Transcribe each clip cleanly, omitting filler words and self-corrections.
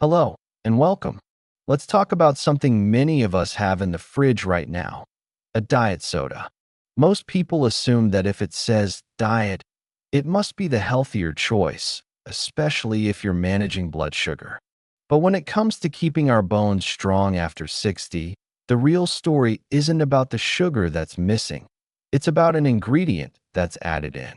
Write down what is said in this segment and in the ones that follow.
Hello, and welcome. Let's talk about something many of us have in the fridge right now, a diet soda. Most people assume that if it says diet, it must be the healthier choice, especially if you're managing blood sugar. But when it comes to keeping our bones strong after 60, the real story isn't about the sugar that's missing. It's about an ingredient that's added in.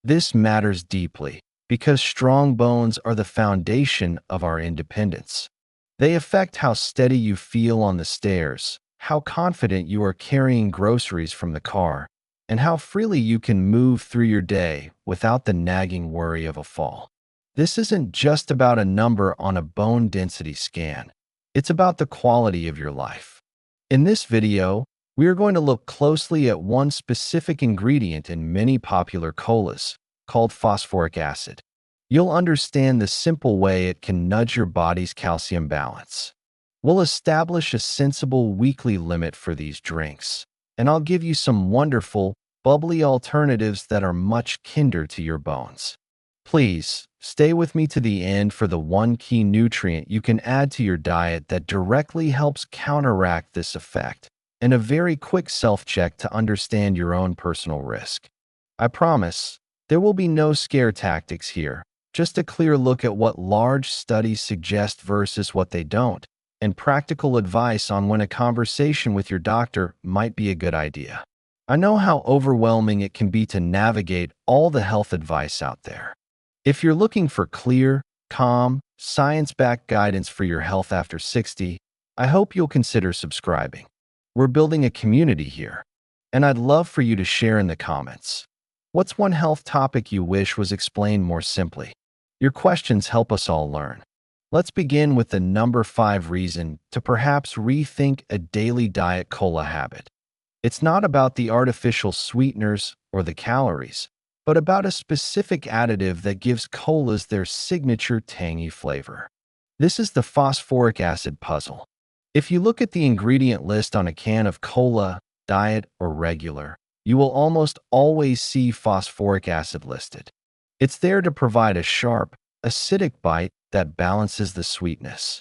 This matters deeply because strong bones are the foundation of our independence. They affect how steady you feel on the stairs, how confident you are carrying groceries from the car, and how freely you can move through your day without the nagging worry of a fall. This isn't just about a number on a bone density scan. It's about the quality of your life. In this video, we are going to look closely at one specific ingredient in many popular colas, called phosphoric acid. You'll understand the simple way it can nudge your body's calcium balance. We'll establish a sensible weekly limit for these drinks, and I'll give you some wonderful, bubbly alternatives that are much kinder to your bones. Please, stay with me to the end for the one key nutrient you can add to your diet that directly helps counteract this effect, and a very quick self-check to understand your own personal risk. I promise, there will be no scare tactics here, just a clear look at what large studies suggest versus what they don't, and practical advice on when a conversation with your doctor might be a good idea. I know how overwhelming it can be to navigate all the health advice out there. If you're looking for clear, calm, science-backed guidance for your health after 60, I hope you'll consider subscribing. We're building a community here, and I'd love for you to share in the comments. What's one health topic you wish was explained more simply? Your questions help us all learn. Let's begin with the number 5 reason to perhaps rethink a daily diet cola habit. It's not about the artificial sweeteners or the calories, but about a specific additive that gives colas their signature tangy flavor. This is the phosphoric acid puzzle. If you look at the ingredient list on a can of cola, diet, or regular, you will almost always see phosphoric acid listed. It's there to provide a sharp, acidic bite that balances the sweetness.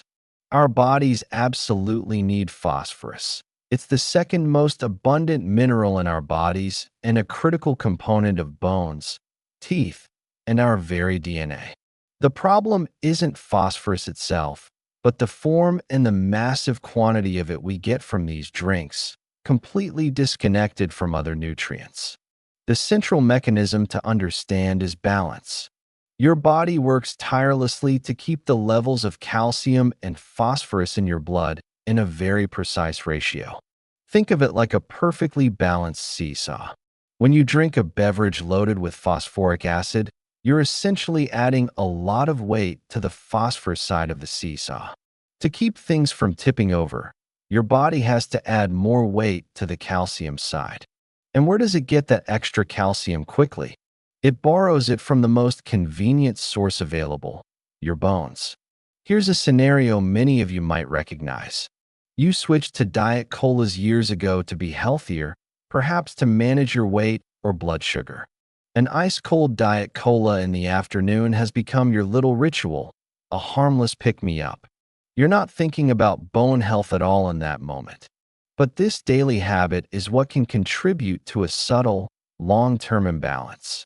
Our bodies absolutely need phosphorus. It's the second most abundant mineral in our bodies and a critical component of bones, teeth, and our very DNA. The problem isn't phosphorus itself, but the form and the massive quantity of it we get from these drinks, completely disconnected from other nutrients. The central mechanism to understand is balance. Your body works tirelessly to keep the levels of calcium and phosphorus in your blood in a very precise ratio. Think of it like a perfectly balanced seesaw. When you drink a beverage loaded with phosphoric acid, you're essentially adding a lot of weight to the phosphorus side of the seesaw. To keep things from tipping over, your body has to add more weight to the calcium side. And where does it get that extra calcium quickly? It borrows it from the most convenient source available, your bones. Here's a scenario many of you might recognize. You switched to diet colas years ago to be healthier, perhaps to manage your weight or blood sugar. An ice-cold diet cola in the afternoon has become your little ritual, a harmless pick-me-up. You're not thinking about bone health at all in that moment. But this daily habit is what can contribute to a subtle, long-term imbalance.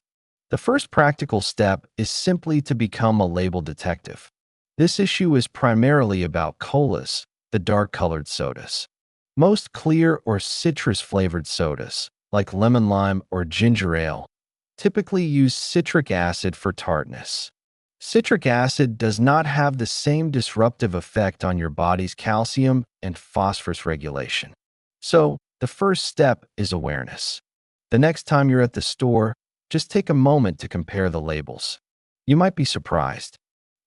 The first practical step is simply to become a label detective. This issue is primarily about colas, the dark-colored sodas. Most clear or citrus-flavored sodas, like lemon lime or ginger ale, typically use citric acid for tartness. Citric acid does not have the same disruptive effect on your body's calcium and phosphorus regulation. So, the first step is awareness. The next time you're at the store, just take a moment to compare the labels. You might be surprised.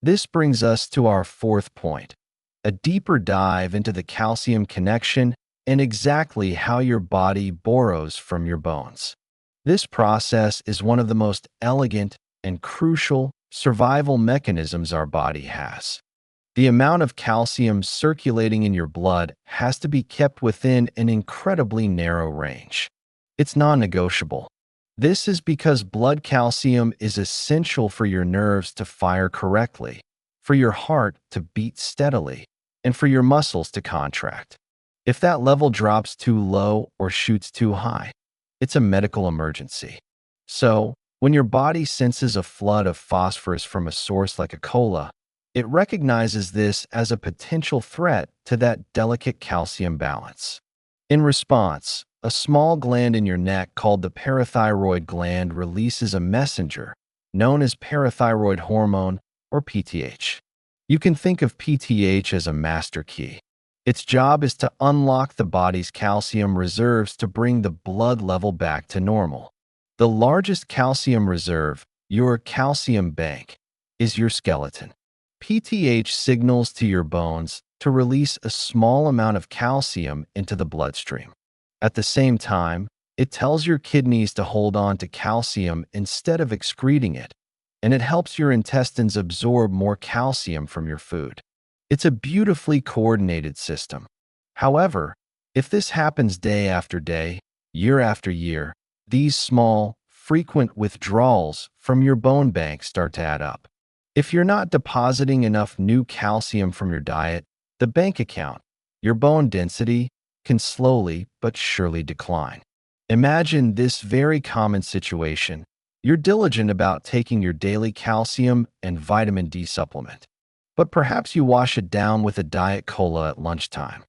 This brings us to our fourth point, a deeper dive into the calcium connection and exactly how your body borrows from your bones. This process is one of the most elegant and crucial survival mechanisms our body has. The amount of calcium circulating in your blood has to be kept within an incredibly narrow range. It's non-negotiable. This is because blood calcium is essential for your nerves to fire correctly, for your heart to beat steadily, and for your muscles to contract. If that level drops too low or shoots too high, it's a medical emergency. So, when your body senses a flood of phosphorus from a source like a cola, it recognizes this as a potential threat to that delicate calcium balance. In response, a small gland in your neck called the parathyroid gland releases a messenger known as parathyroid hormone or PTH. You can think of PTH as a master key. Its job is to unlock the body's calcium reserves to bring the blood level back to normal. The largest calcium reserve, your calcium bank, is your skeleton. PTH signals to your bones to release a small amount of calcium into the bloodstream. At the same time, it tells your kidneys to hold on to calcium instead of excreting it, and it helps your intestines absorb more calcium from your food. It's a beautifully coordinated system. However, if this happens day after day, year after year, these small, frequent withdrawals from your bone bank start to add up. If you're not depositing enough new calcium from your diet, the bank account, your bone density, can slowly but surely decline. Imagine this very common situation. You're diligent about taking your daily calcium and vitamin D supplement, but perhaps you wash it down with a diet cola at lunchtime.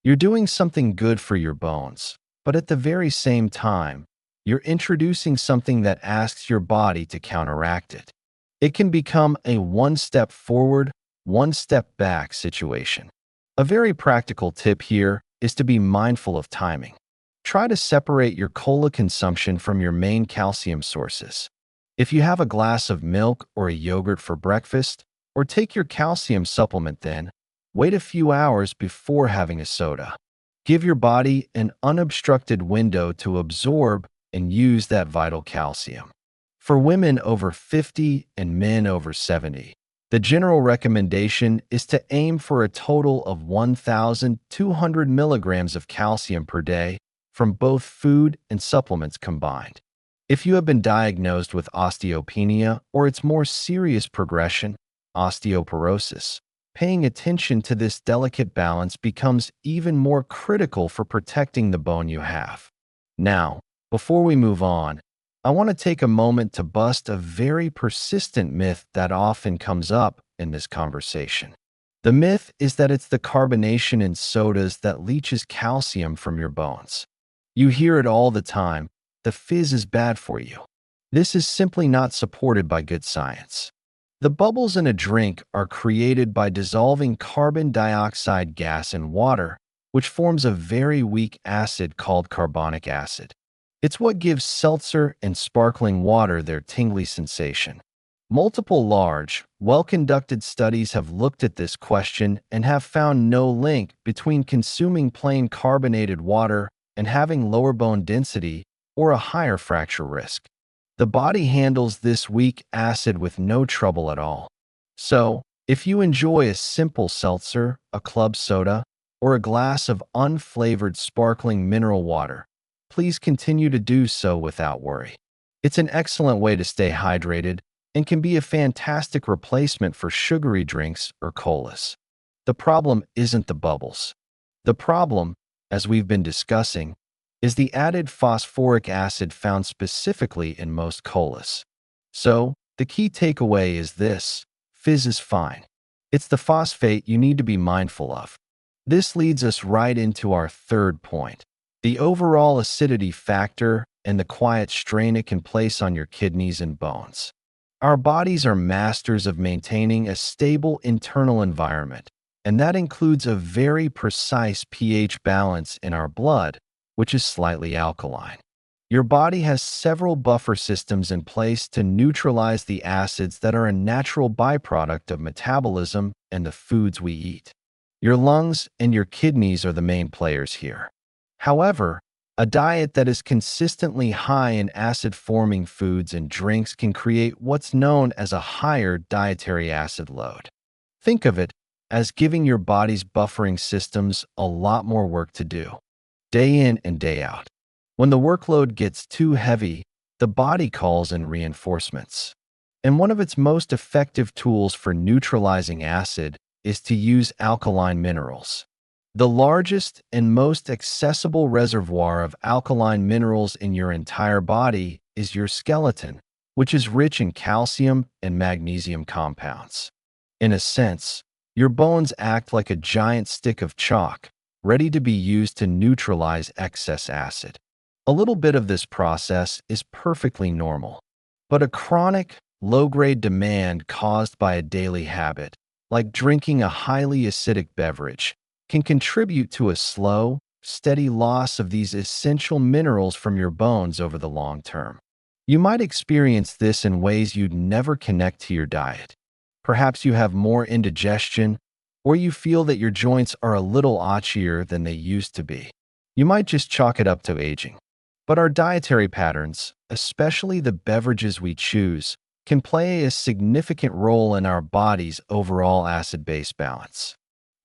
You're doing something good for your bones, but at the very same time, you're introducing something that asks your body to counteract it. It can become a one step forward, one step back situation. A very practical tip here is to be mindful of timing. Try to separate your cola consumption from your main calcium sources. If you have a glass of milk or a yogurt for breakfast, or take your calcium supplement then, wait a few hours before having a soda. Give your body an unobstructed window to absorb and use that vital calcium. For women over 50 and men over 70, the general recommendation is to aim for a total of 1,200 milligrams of calcium per day from both food and supplements combined. If you have been diagnosed with osteopenia or its more serious progression, osteoporosis, paying attention to this delicate balance becomes even more critical for protecting the bone you have. Now, before we move on, I want to take a moment to bust a very persistent myth that often comes up in this conversation. The myth is that it's the carbonation in sodas that leaches calcium from your bones. You hear it all the time, the fizz is bad for you. This is simply not supported by good science. The bubbles in a drink are created by dissolving carbon dioxide gas in water, which forms a very weak acid called carbonic acid. It's what gives seltzer and sparkling water their tingly sensation. Multiple large, well-conducted studies have looked at this question and have found no link between consuming plain carbonated water and having lower bone density or a higher fracture risk. The body handles this weak acid with no trouble at all. So, if you enjoy a simple seltzer, a club soda, or a glass of unflavored sparkling mineral water, please continue to do so without worry. It's an excellent way to stay hydrated and can be a fantastic replacement for sugary drinks or colas. The problem isn't the bubbles. The problem, as we've been discussing, is the added phosphoric acid found specifically in most colas. So, the key takeaway is this: fizz is fine. It's the phosphate you need to be mindful of. This leads us right into our third point: the overall acidity factor and the quiet strain it can place on your kidneys and bones. Our bodies are masters of maintaining a stable internal environment, and that includes a very precise pH balance in our blood, which is slightly alkaline. Your body has several buffer systems in place to neutralize the acids that are a natural byproduct of metabolism and the foods we eat. Your lungs and your kidneys are the main players here. However, a diet that is consistently high in acid-forming foods and drinks can create what's known as a higher dietary acid load. Think of it as giving your body's buffering systems a lot more work to do, day in and day out. When the workload gets too heavy, the body calls in reinforcements. And one of its most effective tools for neutralizing acid is to use alkaline minerals. The largest and most accessible reservoir of alkaline minerals in your entire body is your skeleton, which is rich in calcium and magnesium compounds. In a sense, your bones act like a giant stick of chalk, ready to be used to neutralize excess acid. A little bit of this process is perfectly normal, but a chronic, low-grade demand caused by a daily habit, like drinking a highly acidic beverage, can contribute to a slow, steady loss of these essential minerals from your bones over the long term. You might experience this in ways you'd never connect to your diet. Perhaps you have more indigestion, or you feel that your joints are a little itchier than they used to be. You might just chalk it up to aging. But our dietary patterns, especially the beverages we choose, can play a significant role in our body's overall acid-base balance.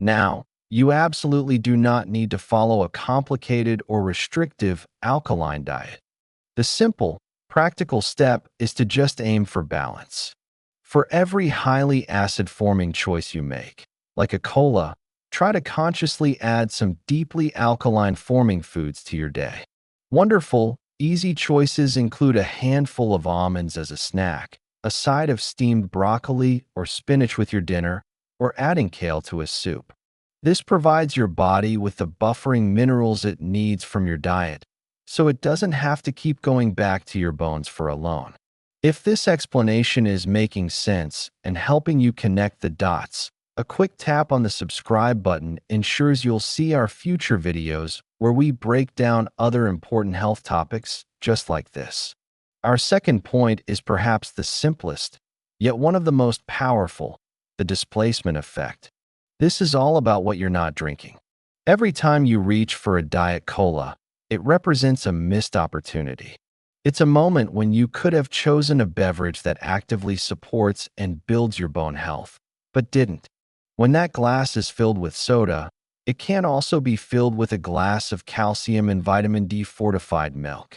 Now, you absolutely do not need to follow a complicated or restrictive alkaline diet. The simple, practical step is to just aim for balance. For every highly acid-forming choice you make, like a cola, try to consciously add some deeply alkaline-forming foods to your day. Wonderful, easy choices include a handful of almonds as a snack, a side of steamed broccoli or spinach with your dinner, or adding kale to a soup. This provides your body with the buffering minerals it needs from your diet, so it doesn't have to keep going back to your bones for alone. If this explanation is making sense and helping you connect the dots, a quick tap on the subscribe button ensures you'll see our future videos where we break down other important health topics just like this. Our second point is perhaps the simplest, yet one of the most powerful: the displacement effect. This is all about what you're not drinking. Every time you reach for a Diet Cola, it represents a missed opportunity. It's a moment when you could have chosen a beverage that actively supports and builds your bone health, but didn't. When that glass is filled with soda, it can also be filled with a glass of calcium and vitamin D fortified milk.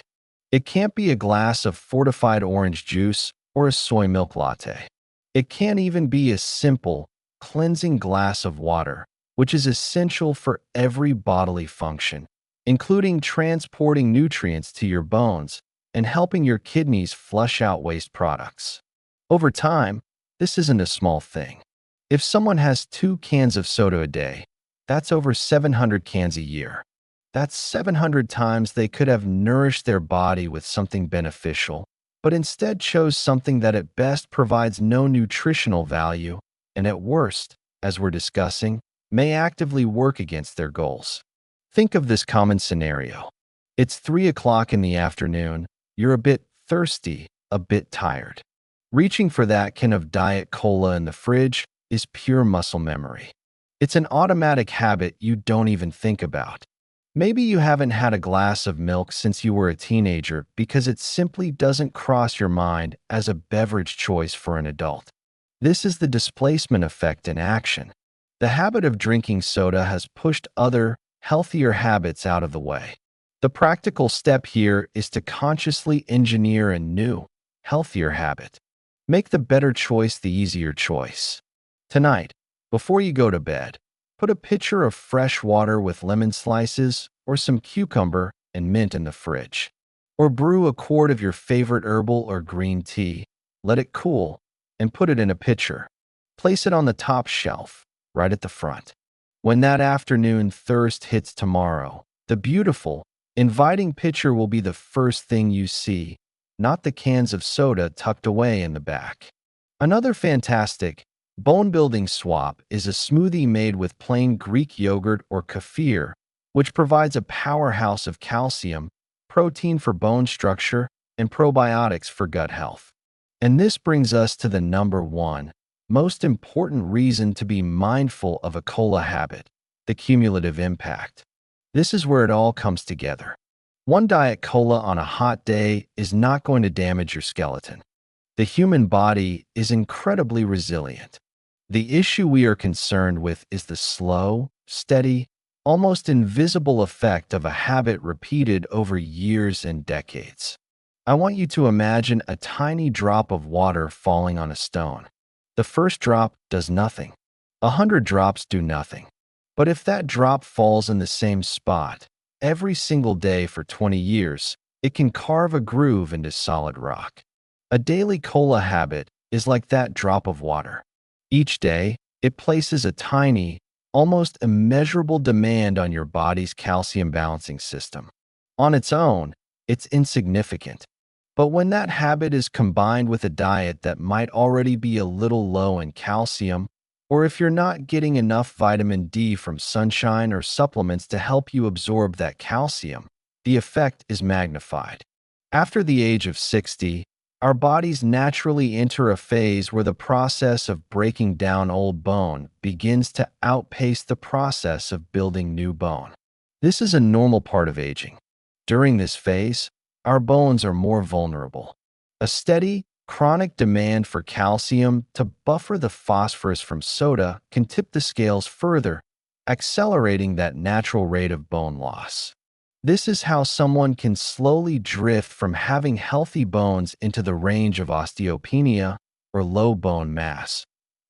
It can't be a glass of fortified orange juice or a soy milk latte. It can't even be a simple, cleansing glass of water, which is essential for every bodily function, including transporting nutrients to your bones and helping your kidneys flush out waste products. Over time, this isn't a small thing. If someone has 2 cans of soda a day, that's over 700 cans a year. That's 700 times they could have nourished their body with something beneficial, but instead chose something that at best provides no nutritional value, and at worst, as we're discussing, may actively work against their goals. Think of this common scenario. It's 3 o'clock in the afternoon, you're a bit thirsty, a bit tired. Reaching for that can of Diet Cola in the fridge is pure muscle memory. It's an automatic habit you don't even think about. Maybe you haven't had a glass of milk since you were a teenager because it simply doesn't cross your mind as a beverage choice for an adult. This is the displacement effect in action. The habit of drinking soda has pushed other, healthier habits out of the way. The practical step here is to consciously engineer a new, healthier habit. Make the better choice the easier choice. Tonight, before you go to bed, put a pitcher of fresh water with lemon slices or some cucumber and mint in the fridge. Or brew a quart of your favorite herbal or green tea, let it cool, and put it in a pitcher. Place it on the top shelf, right at the front. When that afternoon thirst hits tomorrow, the beautiful, inviting pitcher will be the first thing you see, not the cans of soda tucked away in the back. Another fantastic, bone-building swap is a smoothie made with plain Greek yogurt or kefir, which provides a powerhouse of calcium, protein for bone structure, and probiotics for gut health. And this brings us to the number one, most important reason to be mindful of a cola habit: the cumulative impact. This is where it all comes together. One Diet Cola on a hot day is not going to damage your skeleton. The human body is incredibly resilient. The issue we are concerned with is the slow, steady, almost invisible effect of a habit repeated over years and decades. I want you to imagine a tiny drop of water falling on a stone. The first drop does nothing. 100 drops do nothing. But if that drop falls in the same spot every single day for 20 years, it can carve a groove into solid rock. A daily cola habit is like that drop of water. Each day, it places a tiny, almost immeasurable demand on your body's calcium balancing system. On its own, it's insignificant. But when that habit is combined with a diet that might already be a little low in calcium, or if you're not getting enough vitamin D from sunshine or supplements to help you absorb that calcium, the effect is magnified. After the age of 60, our bodies naturally enter a phase where the process of breaking down old bone begins to outpace the process of building new bone. This is a normal part of aging. During this phase, our bones are more vulnerable. A steady, chronic demand for calcium to buffer the phosphorus from soda can tip the scales further, accelerating that natural rate of bone loss. This is how someone can slowly drift from having healthy bones into the range of osteopenia or low bone mass,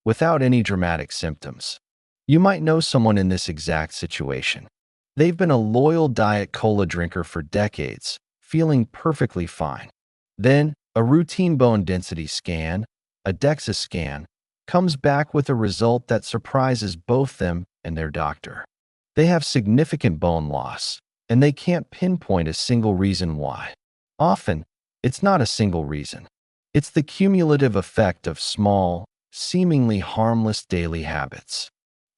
without any dramatic symptoms. You might know someone in this exact situation. They've been a loyal Diet Cola drinker for decades, feeling perfectly fine. Then, a routine bone density scan, a DEXA scan, comes back with a result that surprises both them and their doctor. They have significant bone loss, and they can't pinpoint a single reason why. Often, it's not a single reason. It's the cumulative effect of small, seemingly harmless daily habits.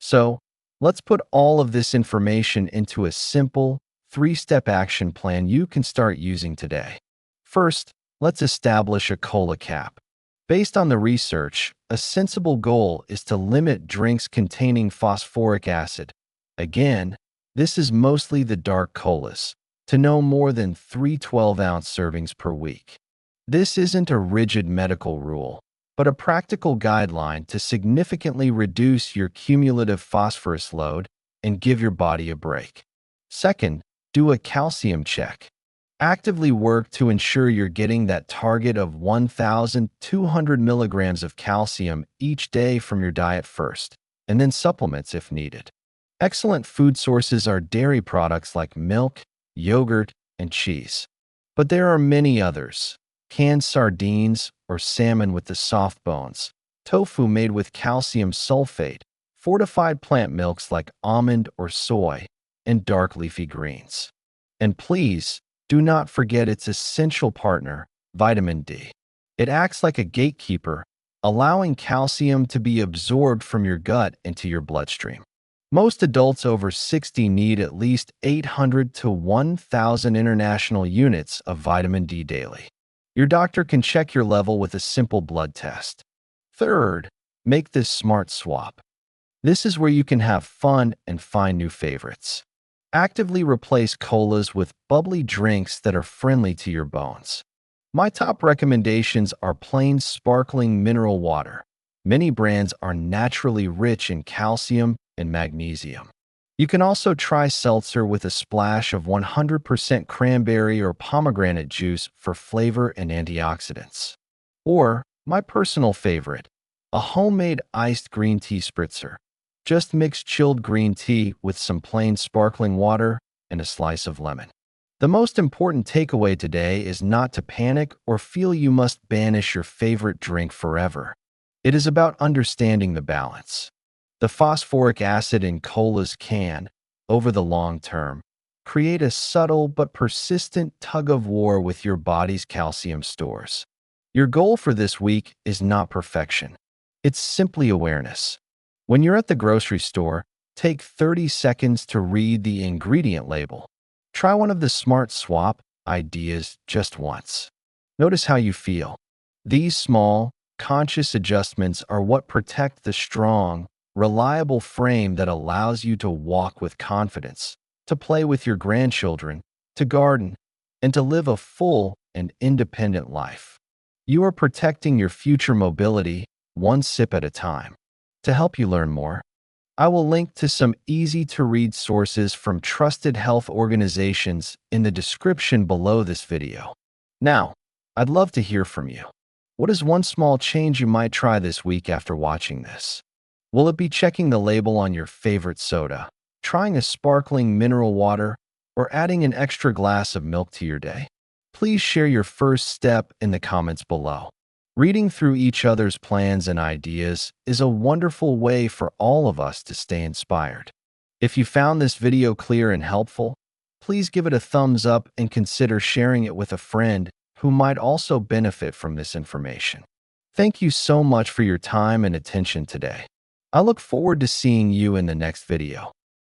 So, let's put all of this information into a simple, three-step action plan you can start using today. First, let's establish a cola cap. Based on the research, a sensible goal is to limit drinks containing phosphoric acid. Again, this is mostly the dark colas, to no more than 3 12-ounce servings per week. This isn't a rigid medical rule, but a practical guideline to significantly reduce your cumulative phosphorus load and give your body a break. Second, do a calcium check. Actively work to ensure you're getting that target of 1,200 milligrams of calcium each day from your diet first, and then supplements if needed. Excellent food sources are dairy products like milk, yogurt, and cheese. But there are many others: canned sardines or salmon with the soft bones, tofu made with calcium sulfate, fortified plant milks like almond or soy, and dark leafy greens. And please, do not forget its essential partner, vitamin D. It acts like a gatekeeper, allowing calcium to be absorbed from your gut into your bloodstream. Most adults over 60 need at least 800 to 1,000 international units of vitamin D daily. Your doctor can check your level with a simple blood test. Third, make this smart swap. This is where you can have fun and find new favorites. Actively replace colas with bubbly drinks that are friendly to your bones. My top recommendations are plain sparkling mineral water. Many brands are naturally rich in calcium and magnesium. You can also try seltzer with a splash of 100% cranberry or pomegranate juice for flavor and antioxidants. Or, my personal favorite, a homemade iced green tea spritzer. Just mix chilled green tea with some plain sparkling water and a slice of lemon. The most important takeaway today is not to panic or feel you must banish your favorite drink forever. It is about understanding the balance. The phosphoric acid in colas can, over the long term, create a subtle but persistent tug-of-war with your body's calcium stores. Your goal for this week is not perfection. It's simply awareness. When you're at the grocery store, take 30 seconds to read the ingredient label. Try one of the smart swap ideas just once. Notice how you feel. These small, conscious adjustments are what protect the strong, reliable frame that allows you to walk with confidence, to play with your grandchildren, to garden, and to live a full and independent life. You are protecting your future mobility one sip at a time. To help you learn more, I will link to some easy-to-read sources from trusted health organizations in the description below this video. Now, I'd love to hear from you. What is one small change you might try this week after watching this? Will it be checking the label on your favorite soda, trying a sparkling mineral water, or adding an extra glass of milk to your day? Please share your first step in the comments below. Reading through each other's plans and ideas is a wonderful way for all of us to stay inspired. If you found this video clear and helpful, please give it a thumbs up and consider sharing it with a friend who might also benefit from this information. Thank you so much for your time and attention today. I look forward to seeing you in the next video.